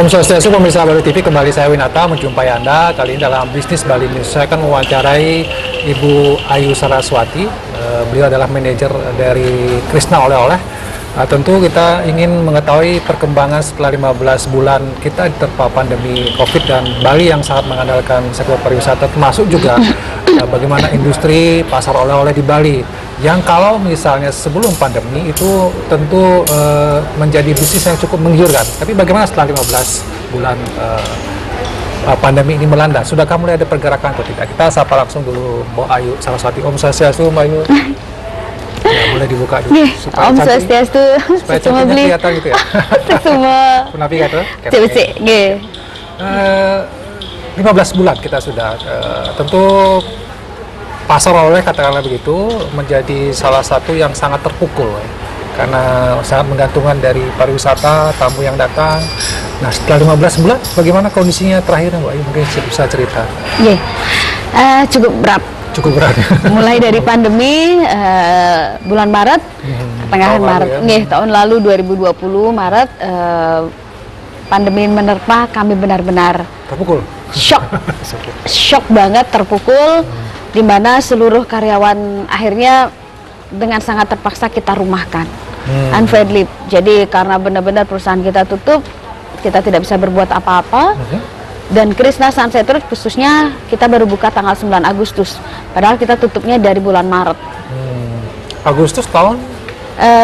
Om Swastiastu, pemirsa Bali TV, kembali saya Winata menjumpai Anda. Kali ini dalam Bisnis Bali News, saya akan mewawancarai Ibu Ayu Saraswati. Beliau adalah manajer dari Krishna Oleh-oleh. Tentu kita ingin mengetahui perkembangan setelah 15 bulan kita diterpa pandemi COVID dan Bali yang sangat mengandalkan sektor pariwisata, termasuk juga bagaimana industri pasar oleh-oleh di Bali. Yang kalau misalnya sebelum pandemi itu tentu menjadi bisnis yang cukup menggiurkan. Tapi bagaimana setelah 15 bulan pandemi ini melanda? Sudahkah mulai ada pergerakan atau tidak? Kita sapa langsung dulu Mbak Ayu Saraswati. Om Swastiastu, Mbak Ayu. Ya, boleh dibuka dulu. Supaya Om Swastiastu. Supaya cantiknya kelihatan gitu ya. Semua. Kenapa gitu? Cek-cek. 15 bulan kita sudah tentu pasar oleh katakanlah begitu menjadi salah satu yang sangat terpukul karena sangat menggantungkan dari pariwisata, tamu yang datang. Nah, setelah 15 bulan bagaimana kondisinya terakhir Mbak Ayu, mungkin bisa cerita? Cukup berat. Cukup berat. Mulai dari pandemi bulan Maret, pertengahan Maret, tahun lalu 2020 Maret, pandemi menerpa, kami benar-benar terpukul. Shock banget, terpukul. Di mana seluruh karyawan akhirnya dengan sangat terpaksa kita rumahkan, unpaid leave. Jadi karena benar-benar perusahaan kita tutup, kita tidak bisa berbuat apa-apa. Dan Krishna Sunset Tours khususnya kita baru buka tanggal 9 Agustus, padahal kita tutupnya dari bulan Maret. Agustus tahun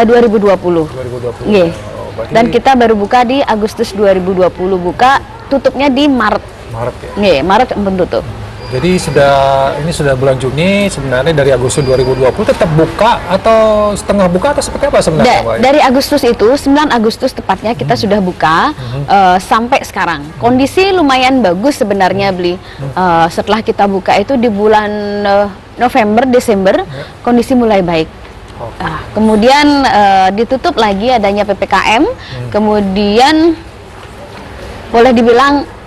2020. 2020. Yeah. Dan kita baru buka di Agustus 2020, buka, tutupnya di Maret. Maret ya. Maret tutup. Jadi ini sudah bulan Juni, sebenarnya dari Agustus 2020 tetap buka atau setengah buka atau seperti apa sebenarnya? Dari Agustus itu, 9 Agustus tepatnya kita sudah buka sampai sekarang. Kondisi lumayan bagus sebenarnya setelah kita buka itu di bulan November, Desember, kondisi mulai baik. Kemudian ditutup lagi adanya PPKM, kemudian boleh dibilang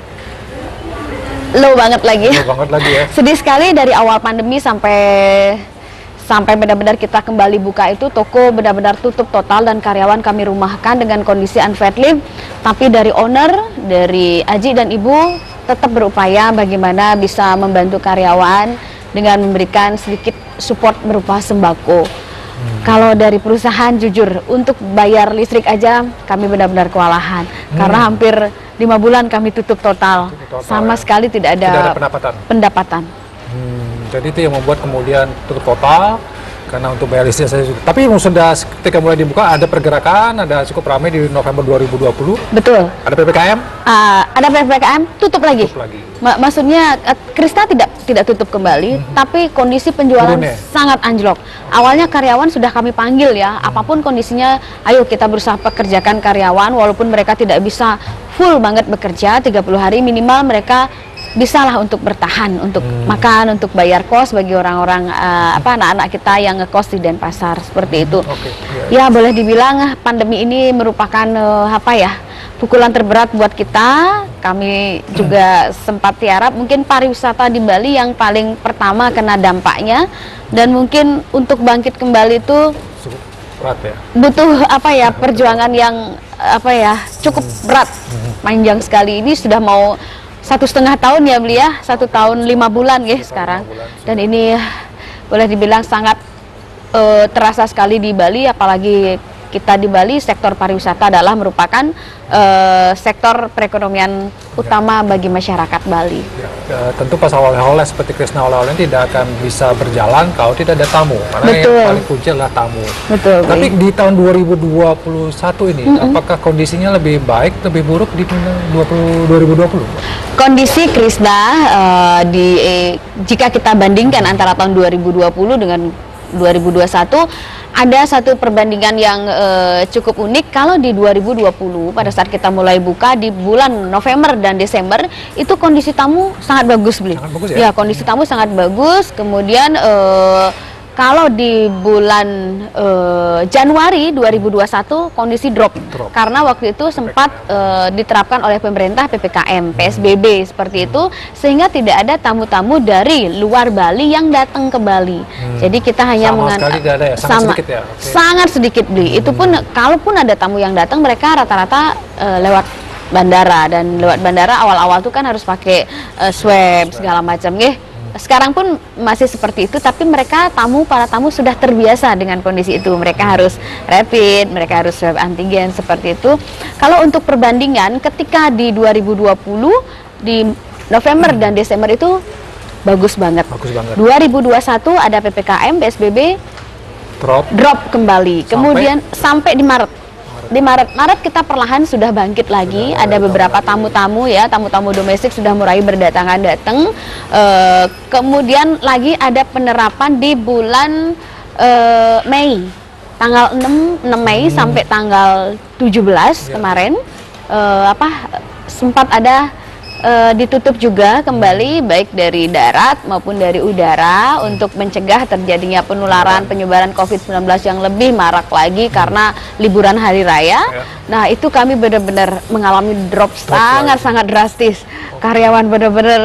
low banget lagi ya. Sedih sekali dari awal pandemi sampai benar-benar kita kembali buka itu, toko benar-benar tutup total dan karyawan kami rumahkan dengan kondisi unpaid leave. Tapi dari owner, dari Aji dan Ibu tetap berupaya bagaimana bisa membantu karyawan dengan memberikan sedikit support berupa sembako. Kalau dari perusahaan jujur untuk bayar listrik aja kami benar-benar kewalahan karena hampir 5 bulan kami tutup total, sama sekali tidak ada pendapatan. Jadi itu yang membuat kemudian tutup total karena untuk bayar listrik saya juga. Tapi sudah ketika mulai dibuka ada pergerakan, ada cukup ramai di November 2020. Betul. Ada PPKM? Ada PPKM, tutup lagi. Maksudnya Krishna tidak tutup kembali, tapi kondisi penjualan sangat anjlok. Awalnya karyawan sudah kami panggil ya, apapun kondisinya, ayo kita berusaha pekerjakan karyawan walaupun mereka tidak bisa full banget bekerja 30 hari minimal mereka bisalah untuk bertahan, untuk makan, untuk bayar kos bagi orang-orang anak-anak kita yang ngekos di Denpasar seperti itu. Ya boleh dibilang pandemi ini merupakan pukulan terberat buat kita. Kami juga sempat tiarap mungkin pariwisata di Bali yang paling pertama kena dampaknya, dan mungkin untuk bangkit kembali itu butuh perjuangan yang cukup berat, panjang sekali. Ini sudah mau 1,5 tahun ya beli ya, 1 tahun 5 bulan ya sekarang. Dan ini boleh dibilang sangat terasa sekali di Bali, apalagi kita di Bali sektor pariwisata adalah merupakan sektor perekonomian utama bagi masyarakat Bali. Tentu pasar oleh-oleh seperti Krishna Oleh-oleh tidak akan bisa berjalan kalau tidak ada tamu, karena yang paling kunci adalah tamu. Tapi di tahun 2021 ini, apakah kondisinya lebih baik, lebih buruk di 2020? Kondisi Krishna jika kita bandingkan antara tahun 2020 dengan 2021, ada satu perbandingan yang cukup unik. Kalau di 2020 pada saat kita mulai buka di bulan November dan Desember itu kondisi tamu sangat bagus ya? Kondisi tamu sangat bagus. Kemudian kalau di bulan Januari 2021 kondisi drop karena waktu itu sempat diterapkan oleh pemerintah PPKM, PSBB seperti itu, sehingga tidak ada tamu-tamu dari luar Bali yang datang ke Bali. Jadi kita hanya sangat sedikit beli. Itu pun kalaupun ada tamu yang datang, mereka rata-rata lewat bandara, dan lewat bandara awal-awal tuh kan harus pakai swab segala macam, Sekarang pun masih seperti itu, tapi para tamu sudah terbiasa dengan kondisi itu. Mereka harus rapid, mereka harus swab antigen seperti itu. Kalau untuk perbandingan, ketika di 2020 di November dan Desember itu bagus banget. 2021 ada PPKM, PSBB drop kembali. Kemudian sampai di Maret. Di Maret kita perlahan sudah bangkit lagi. Ada beberapa tamu-tamu tamu-tamu domestik sudah mulai berdatangan datang. Kemudian lagi ada penerapan di bulan Mei, tanggal 6 Mei sampai tanggal 17 kemarin. Sempat ada ditutup juga kembali baik dari darat maupun dari udara untuk mencegah terjadinya penyebaran COVID-19 yang lebih marak lagi karena liburan hari raya. Nah, itu kami benar-benar mengalami drop sangat-sangat drastis. Karyawan benar-benar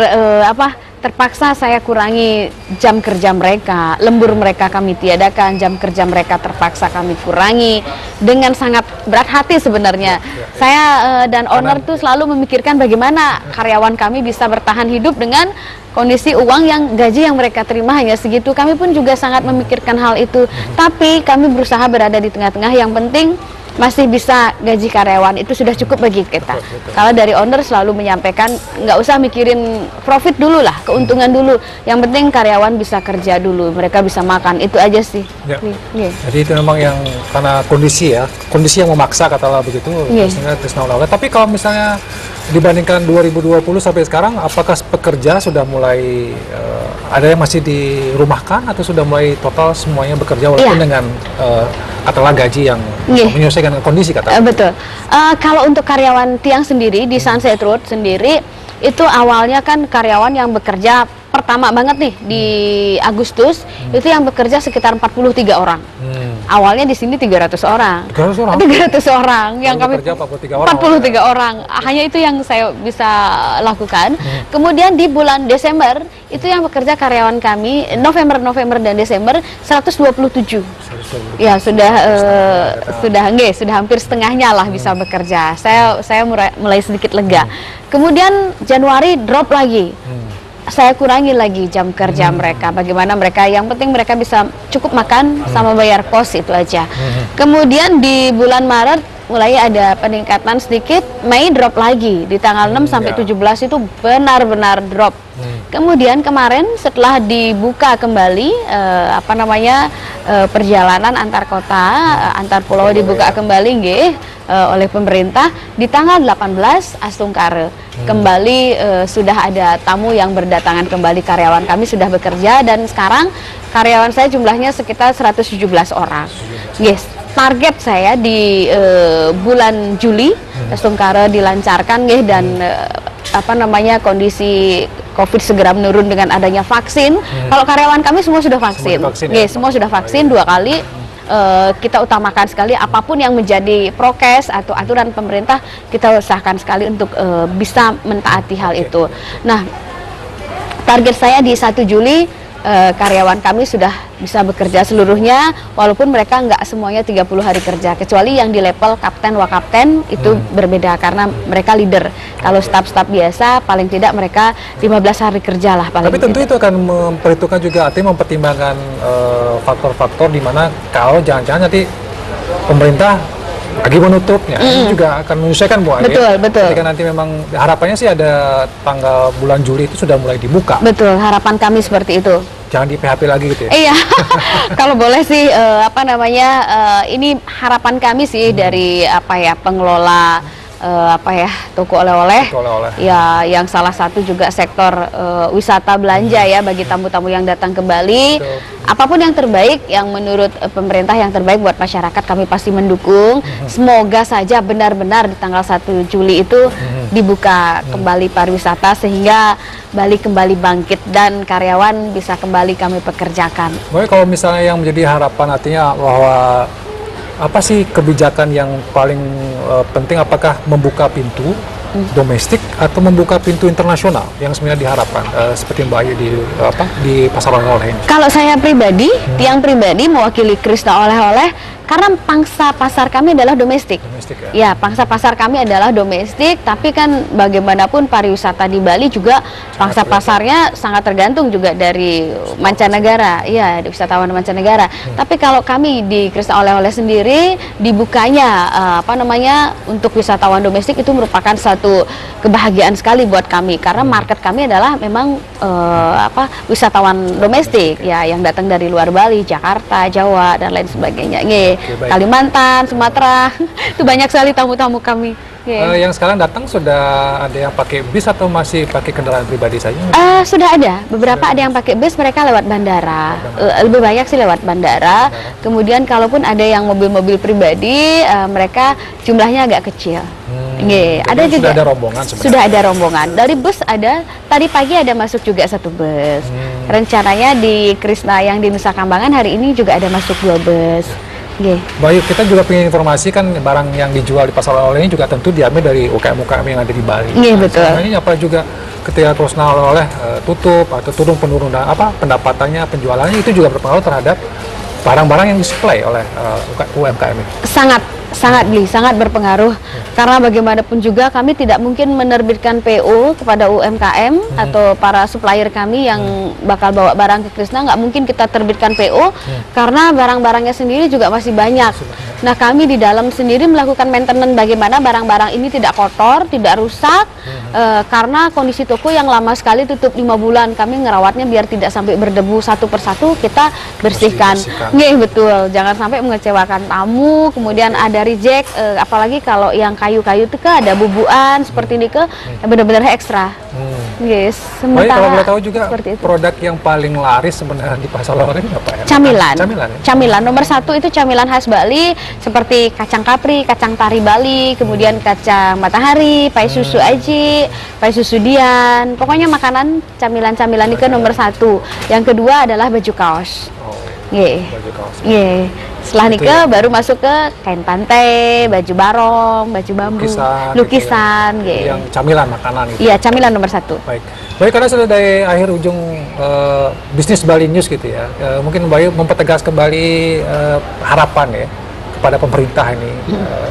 terpaksa saya kurangi jam kerja mereka, lembur mereka kami tiadakan, jam kerja mereka terpaksa kami kurangi dengan sangat berat hati sebenarnya. Saya dan owner tuh selalu memikirkan bagaimana karyawan kami bisa bertahan hidup dengan kondisi uang yang gaji yang mereka terima hanya segitu. Kami pun juga sangat memikirkan hal itu, tapi kami berusaha berada di tengah-tengah. Yang penting masih bisa gaji karyawan, itu sudah cukup bagi kita. Kalau dari owner selalu menyampaikan nggak usah mikirin profit dulu lah, keuntungan dulu. Yang penting karyawan bisa kerja dulu, mereka bisa makan, itu aja sih. Jadi itu memang yang karena kondisi yang memaksa katalah begitu. Tapi kalau misalnya dibandingkan 2020 sampai sekarang, apakah pekerja sudah mulai ada yang masih dirumahkan atau sudah mulai total semuanya bekerja walaupun dengan katalah gaji yang menyesuaikan dengan kondisi katalah? Betul. Kalau untuk karyawan Tiang sendiri di Sunset Road sendiri itu awalnya kan karyawan yang bekerja pertama banget nih di Agustus itu yang bekerja sekitar 43 orang. Awalnya di sini 300 orang. 300 orang yang kami 43 orang. Hanya itu yang saya bisa lakukan. Kemudian di bulan Desember itu yang bekerja karyawan kami November dan Desember 127. Ya, sudah hampir setengahnya lah bisa bekerja. Saya mulai sedikit lega. Kemudian Januari drop lagi. Saya kurangi lagi jam kerja mereka. Bagaimana mereka, yang penting mereka bisa cukup makan sama bayar kos, itu aja. Kemudian di bulan Maret mulai ada peningkatan sedikit. Mei drop lagi di tanggal 6 sampai 17 itu benar-benar drop. Kemudian kemarin setelah dibuka kembali perjalanan antar kota, antar pulau dibuka kembali oleh pemerintah di tanggal 18 Astungkare. Kembali sudah ada tamu yang berdatangan kembali, karyawan kami sudah bekerja dan sekarang karyawan saya jumlahnya sekitar 117 orang. Target saya di bulan Juli Astungkare dilancarkan dan kondisi COVID segera menurun dengan adanya vaksin. Kalau karyawan kami semua sudah vaksin. Semua sudah vaksin 2 kali. Kita utamakan sekali apapun yang menjadi prokes atau aturan pemerintah, kita usahakan sekali untuk bisa mentaati hal itu. Nah, target saya di 1 Juli karyawan kami sudah bisa bekerja seluruhnya, walaupun mereka nggak semuanya 30 hari kerja, kecuali yang di level kapten wakapten itu berbeda karena mereka leader. Kalau staf-staf biasa paling tidak mereka 15 hari kerja lah paling. Tapi tentu itu akan memperhitungkan juga, artinya mempertimbangkan faktor-faktor di mana kalau jangan-jangan nanti pemerintah lagi menutupnya, ini juga akan menyesuaikan Bu Ade. Betul. Ketika nanti memang harapannya sih ada tanggal bulan Juli itu sudah mulai dibuka. Betul, harapan kami seperti itu. Jangan di PHP lagi gitu ya? Iya, kalau boleh sih ini harapan kami sih dari pengelola toko oleh-oleh. Ya, yang salah satu juga sektor wisata belanja ya bagi tamu-tamu yang datang kembali. Apapun yang terbaik, yang menurut pemerintah yang terbaik buat masyarakat, kami pasti mendukung. Semoga saja benar-benar di tanggal 1 Juli itu dibuka kembali pariwisata sehingga Bali kembali bangkit dan karyawan bisa kembali kami pekerjakan. Baik, kalau misalnya yang menjadi harapan artinya bahwa apa sih kebijakan yang paling penting, apakah membuka pintu domestik atau membuka pintu internasional yang sebenarnya diharapkan seperti Mbak Ayu di pasar oleh-oleh ini? Kalau saya pribadi, Tiang pribadi mewakili Krishna Oleh-oleh, karena pangsa pasar kami adalah domestik. Domestik ya. Ya, pangsa pasar kami adalah domestik, tapi kan bagaimanapun pariwisata di Bali juga pangsa pasarnya sangat tergantung juga dari mancanegara. Iya, wisatawan mancanegara. Tapi kalau kami di Krishna Oleh-oleh sendiri dibukanya untuk wisatawan domestik itu merupakan satu kebahagiaan sekali buat kami karena market kami adalah memang wisatawan domestik ya yang datang dari luar Bali, Jakarta, Jawa dan lain sebagainya. Kalimantan, Sumatera. Itu banyak sekali tamu-tamu kami. Yang sekarang datang sudah ada yang pakai bis atau masih pakai kendaraan pribadi saja? Sudah ada. Beberapa ada yang pakai bis, mereka lewat bandara. Lebih banyak sih lewat bandara. Kemudian kalaupun ada yang mobil-mobil pribadi, mereka jumlahnya agak kecil. Ada juga. Sudah ada rombongan sebenarnya? Sudah ada rombongan. Dari bus ada, tadi pagi ada masuk juga satu bus. Rencananya di Krishna yang di Nusa Kambangan hari ini juga ada masuk 2 bus. Baik, kita juga ingin informasi kan barang yang dijual di pasar oleh-oleh ini juga tentu diambil dari UKM-UKM yang ada di Bali. Betul. Ini apa juga ketika Krishna Oleh-oleh tutup atau turun penurunan pendapatannya, penjualannya itu juga berpengaruh terhadap barang-barang yang disuplai oleh UMKM ini. Sangat berpengaruh karena bagaimanapun juga kami tidak mungkin menerbitkan PO kepada UMKM atau para supplier kami yang bakal bawa barang ke Krishna, nggak mungkin kita terbitkan PO karena barang-barangnya sendiri juga masih banyak. Nah, kami di dalam sendiri melakukan maintenance bagaimana barang-barang ini tidak kotor, tidak rusak karena kondisi toko yang lama sekali tutup 5 bulan, kami ngerawatnya biar tidak sampai berdebu satu persatu, kita bersihkan. Betul, jangan sampai mengecewakan tamu, kemudian ada reject, apalagi kalau yang kayu-kayu itu ada bubuan seperti ini benar-benar ekstra. Baik, kalau boleh tahu juga produk yang paling laris sebenarnya di pasar oleh ini apa ya? Camilan nomor 1 itu camilan khas Bali seperti kacang kapri, kacang tari Bali, kemudian kacang matahari, pai susu aji, pai susu dian. Pokoknya makanan camilan-camilan itu nomor 1. Yang kedua adalah baju kaos. Baju kaos. Setelah nikah baru masuk ke kain pantai, baju barong, baju bambu, lukisan gitu ya. Yang camilan makanan gitu. Iya, camilan nomor 1. Baik, karena sudah dari akhir ujung bisnis Bali News gitu ya. Mungkin Bayu mempertegas kembali harapan ya kepada pemerintah ini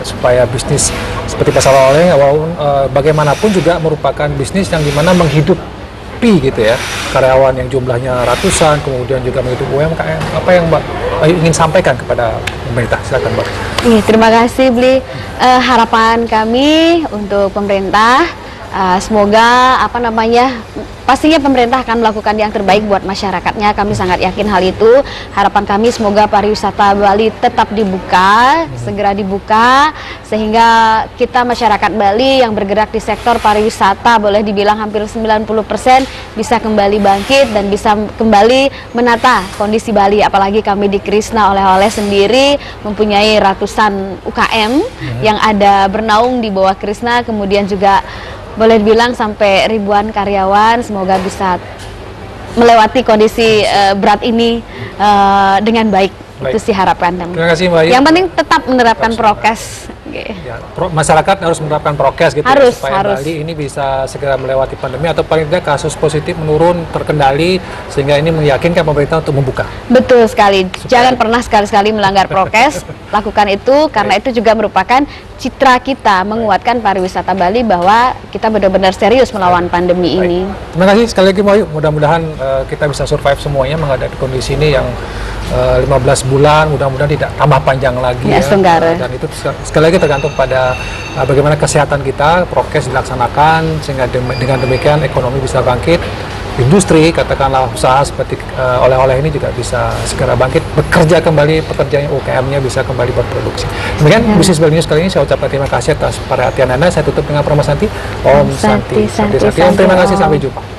supaya bisnis seperti pasar oleh walaupun bagaimanapun juga merupakan bisnis yang dimana menghidupi gitu ya karyawan yang jumlahnya ratusan, kemudian juga menghidupi UMKM. Apa yang Mbak Ayu ingin sampaikan kepada pemerintah? Silakan Mbak. Terima kasih Bli. Harapan kami untuk pemerintah semoga pastinya pemerintah akan melakukan yang terbaik buat masyarakatnya. Kami sangat yakin hal itu. Harapan kami semoga pariwisata Bali tetap dibuka, segera dibuka, sehingga kita masyarakat Bali yang bergerak di sektor pariwisata boleh dibilang hampir 90% bisa kembali bangkit dan bisa kembali menata kondisi Bali. Apalagi kami di Krishna Oleh-oleh sendiri mempunyai ratusan UKM yang ada bernaung di bawah Krishna, kemudian juga boleh dibilang sampai ribuan karyawan. Semoga bisa melewati kondisi berat ini dengan baik. Itu sih harapan kami. Terima kasih Mbak Ayu. Yang penting tetap menerapkan prokes. Ya, masyarakat harus menerapkan prokes gitu supaya Bali ini bisa segera melewati pandemi atau paling tidak kasus positif menurun, terkendali, sehingga ini meyakinkan pemerintah untuk membuka. Betul sekali. Jangan pernah sekali-sekali melanggar prokes. Lakukan itu karena itu juga merupakan citra kita menguatkan pariwisata Bali bahwa kita benar-benar serius melawan pandemi ini. Terima kasih sekali lagi Mbak Ayu. Mudah-mudahan kita bisa survive semuanya menghadapi kondisi ini yang 15 bulan, mudah-mudahan tidak tambah panjang lagi ya. Dan itu sekali lagi tergantung pada bagaimana kesehatan kita, prokes dilaksanakan sehingga dengan demikian ekonomi bisa bangkit, industri katakanlah usaha seperti oleh-oleh ini juga bisa segera bangkit, bekerja kembali, pekerjaan UKM-nya bisa kembali berproduksi. Demikian bisnis Bali News kali ini, saya ucapkan terima kasih atas perhatian Anda. Saya tutup dengan Promo Santi. Om Santi. Terima kasih, sampai jumpa.